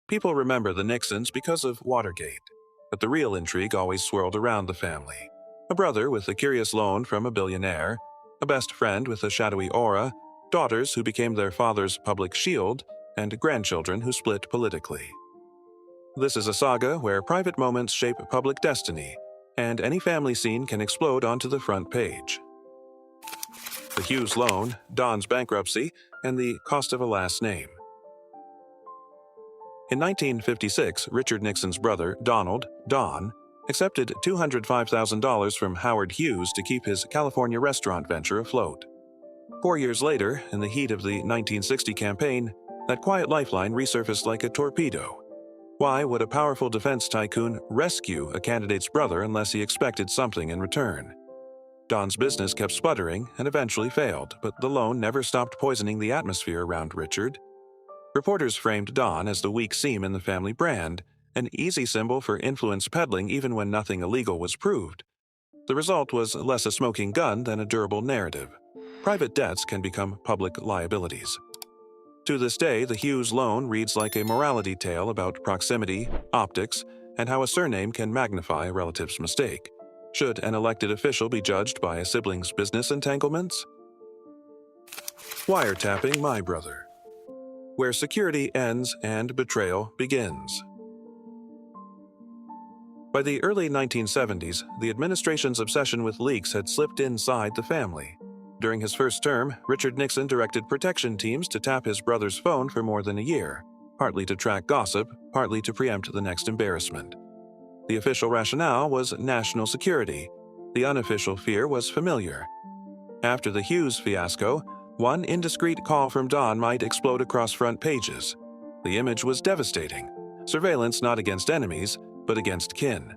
People remember the Nixons because of Watergate, but the real intrigue always swirled around the family. A brother with a curious loan from a billionaire, a best friend with a shadowy aura, daughters who became their father's public shield, and grandchildren who split politically. This is a saga where private moments shape public destiny, and any family scene can explode onto the front page. The Hughes loan, Don's bankruptcy, and the cost of a last name. In 1956, Richard Nixon's brother, Don, accepted $205,000 from Howard Hughes to keep his California restaurant venture afloat. 4 years later, in the heat of the 1960 campaign, that quiet lifeline resurfaced like a torpedo. Why would a powerful defense tycoon rescue a candidate's brother unless he expected something in return? Don's business kept sputtering and eventually failed, but the loan never stopped poisoning the atmosphere around Richard. Reporters framed Don as the weak seam in the family brand, an easy symbol for influence peddling even when nothing illegal was proved. The result was less a smoking gun than a durable narrative. Private debts can become public liabilities. To this day, the Hughes loan reads like a morality tale about proximity, optics, and how a surname can magnify a relative's mistake. Should an elected official be judged by a sibling's business entanglements? Wiretapping My Brother, where security ends and betrayal begins. By the early 1970s, the administration's obsession with leaks had slipped inside the family. During his first term, Richard Nixon directed protection teams to tap his brother's phone for more than a year, partly to track gossip, partly to preempt the next embarrassment. The official rationale was national security. The unofficial fear was familiar. After the Hughes fiasco, one indiscreet call from Don might explode across front pages. The image was devastating. Surveillance not against enemies, but against kin.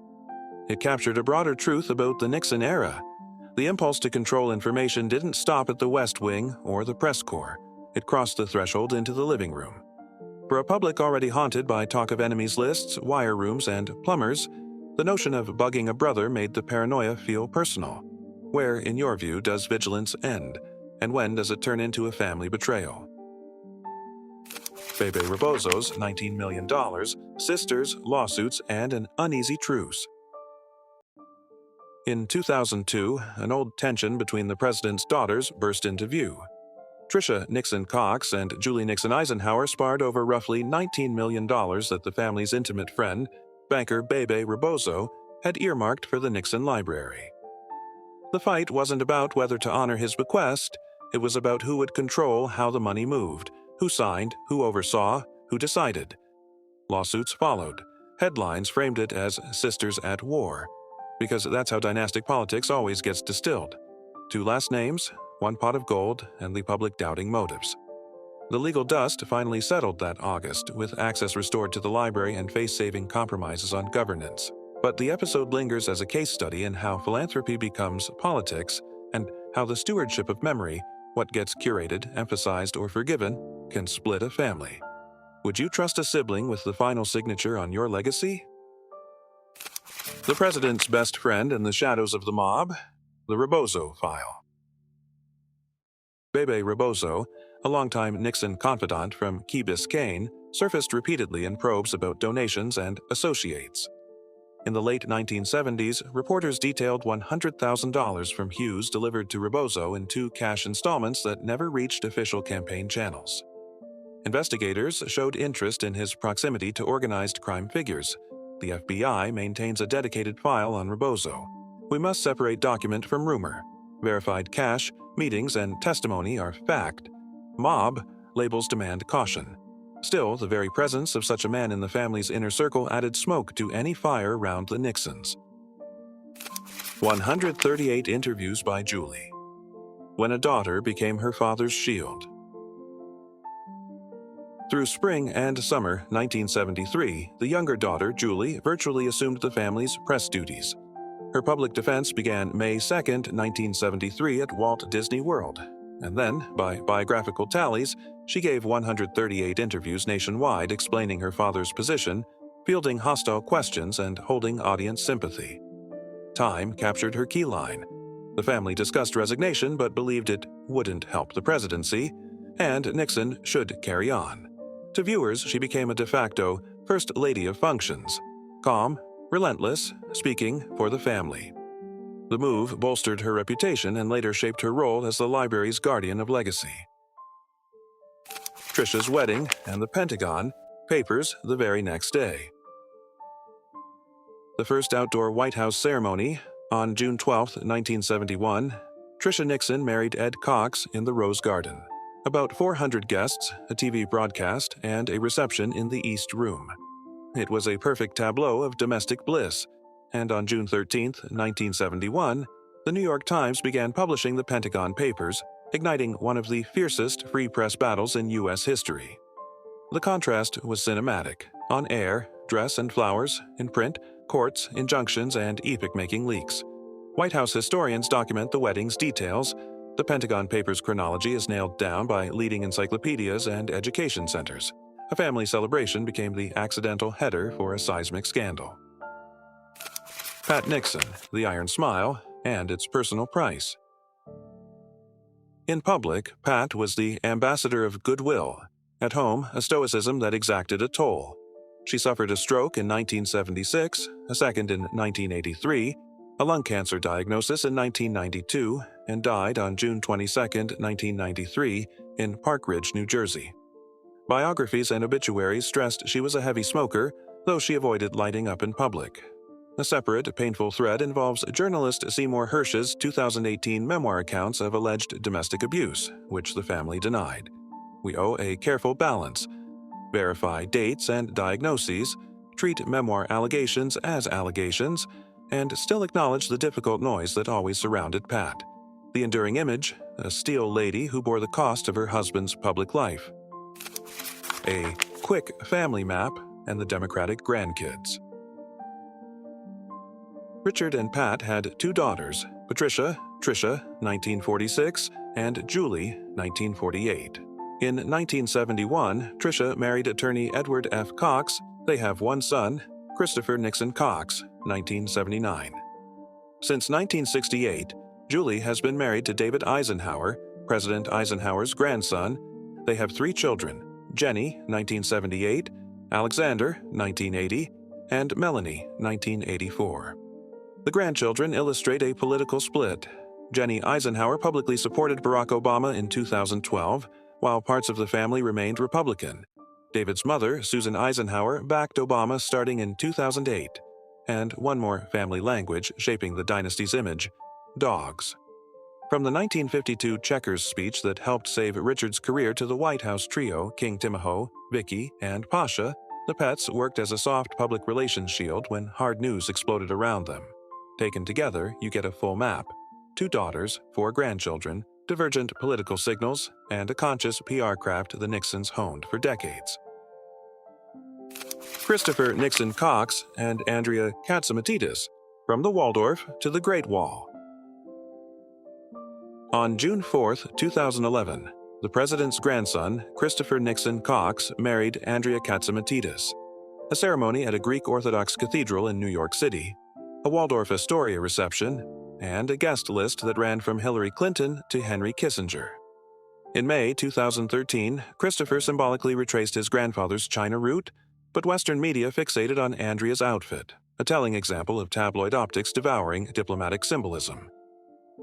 It captured a broader truth about the Nixon era. The impulse to control information didn't stop at the West Wing or the press corps. It crossed the threshold into the living room. For a public already haunted by talk of enemies lists, wire rooms, and plumbers, the notion of bugging a brother made the paranoia feel personal. Where, in your view, does vigilance end? And when does it turn into a family betrayal? Bebe Rebozo's $19 million, sisters, lawsuits, and an uneasy truce. In 2002, an old tension between the president's daughters burst into view. Tricia Nixon Cox and Julie Nixon Eisenhower sparred over roughly $19 million that the family's intimate friend, banker Bebe Rebozo, had earmarked for the Nixon Library. The fight wasn't about whether to honor his bequest, it was about who would control how the money moved, who signed, who oversaw, who decided. Lawsuits followed. Headlines framed it as Sisters at War, because that's how dynastic politics always gets distilled. 2 last names, 1 pot of gold, and the public doubting motives. The legal dust finally settled that August, with access restored to the library and face-saving compromises on governance. But the episode lingers as a case study in how philanthropy becomes politics, and how the stewardship of memory, what gets curated, emphasized, or forgiven, can split a family. Would you trust a sibling with the final signature on your legacy? The president's best friend in the shadows of the mob, the Rebozo file. Bebe Rebozo, a longtime Nixon confidant from Key Biscayne, surfaced repeatedly in probes about donations and associates. In the late 1970s, reporters detailed $100,000 from Hughes delivered to Rebozo in 2 cash installments that never reached official campaign channels. Investigators showed interest in his proximity to organized crime figures. The FBI maintains a dedicated file on Rebozo. We must separate document from rumor. Verified cash, meetings, and testimony are fact. Mob labels demand caution. Still, the very presence of such a man in the family's inner circle added smoke to any fire around the Nixons. 138 interviews by Julie. When a daughter became her father's shield. Through spring and summer 1973, the younger daughter, Julie, virtually assumed the family's press duties. Her public defense began May 2, 1973 at Walt Disney World, and then, by biographical tallies, she gave 138 interviews nationwide explaining her father's position, fielding hostile questions, and holding audience sympathy. Time captured her key line. The family discussed resignation but believed it wouldn't help the presidency, and Nixon should carry on. To viewers, she became a de facto First Lady of Functions, calm, relentless, speaking for the family. The move bolstered her reputation and later shaped her role as the library's guardian of legacy. Trisha's wedding and the Pentagon papers the very next day. The first outdoor White House ceremony, on June 12, 1971, Trisha Nixon married Ed Cox in the Rose Garden. About 400 guests, a TV broadcast, and a reception in the East Room. It was a perfect tableau of domestic bliss, and on June 13, 1971, the New York Times began publishing the Pentagon Papers, igniting one of the fiercest free press battles in U.S. history. The contrast was cinematic, on air, dress and flowers, in print, courts, injunctions, and epoch-making leaks. White House historians document the wedding's details. The Pentagon Papers chronology is nailed down by leading encyclopedias and education centers. A family celebration became the accidental header for a seismic scandal. Pat Nixon, the Iron Smile, and its personal price. In public, Pat was the ambassador of goodwill. At home, a stoicism that exacted a toll. She suffered a stroke in 1976, a second in 1983, a lung cancer diagnosis in 1992, and died on June 22, 1993, in Park Ridge, New Jersey. Biographies and obituaries stressed she was a heavy smoker, though she avoided lighting up in public. A separate, painful thread involves journalist Seymour Hersh's 2018 memoir accounts of alleged domestic abuse, which the family denied. We owe a careful balance. Verify dates and diagnoses, treat memoir allegations as allegations, and still acknowledge the difficult noise that always surrounded Pat. The enduring image, a steel lady who bore the cost of her husband's public life. A quick family map and the Democratic grandkids. Richard and Pat had two daughters, Patricia, Trisha, 1946, and Julie, 1948. In 1971, Trisha married attorney Edward F. Cox. They have one son, Christopher Nixon Cox, 1979. Since 1968, Julie has been married to David Eisenhower, President Eisenhower's grandson. They have three children, Jenny, 1978, Alexander, 1980, and Melanie, 1984. The grandchildren illustrate a political split. Jenny Eisenhower publicly supported Barack Obama in 2012, while parts of the family remained Republican. David's mother, Susan Eisenhower, backed Obama starting in 2008. And one more family language shaping the dynasty's image: dogs. From the 1952 Checkers speech that helped save Richard's career to the White House trio, King Timoho, Vicky, and Pasha, the pets worked as a soft public relations shield when hard news exploded around them. Taken together, you get a full map: 2 daughters, 4 grandchildren, divergent political signals, and a conscious PR craft the Nixons honed for decades. Christopher Nixon Cox and Andrea Katzimatidis, from the Waldorf to the Great Wall. On June 4, 2011, the president's grandson, Christopher Nixon Cox, married Andrea Katzimatidis. A ceremony at a Greek Orthodox cathedral in New York City, a Waldorf Astoria reception, and a guest list that ran from Hillary Clinton to Henry Kissinger. In May 2013, Christopher symbolically retraced his grandfather's China route, but Western media fixated on Andrea's outfit, a telling example of tabloid optics devouring diplomatic symbolism.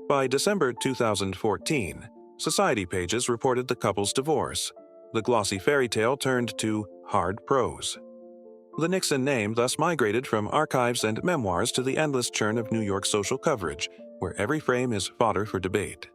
By December 2014, society pages reported the couple's divorce. The glossy fairy tale turned to hard prose. The Nixon name thus migrated from archives and memoirs to the endless churn of New York social coverage, where every frame is fodder for debate.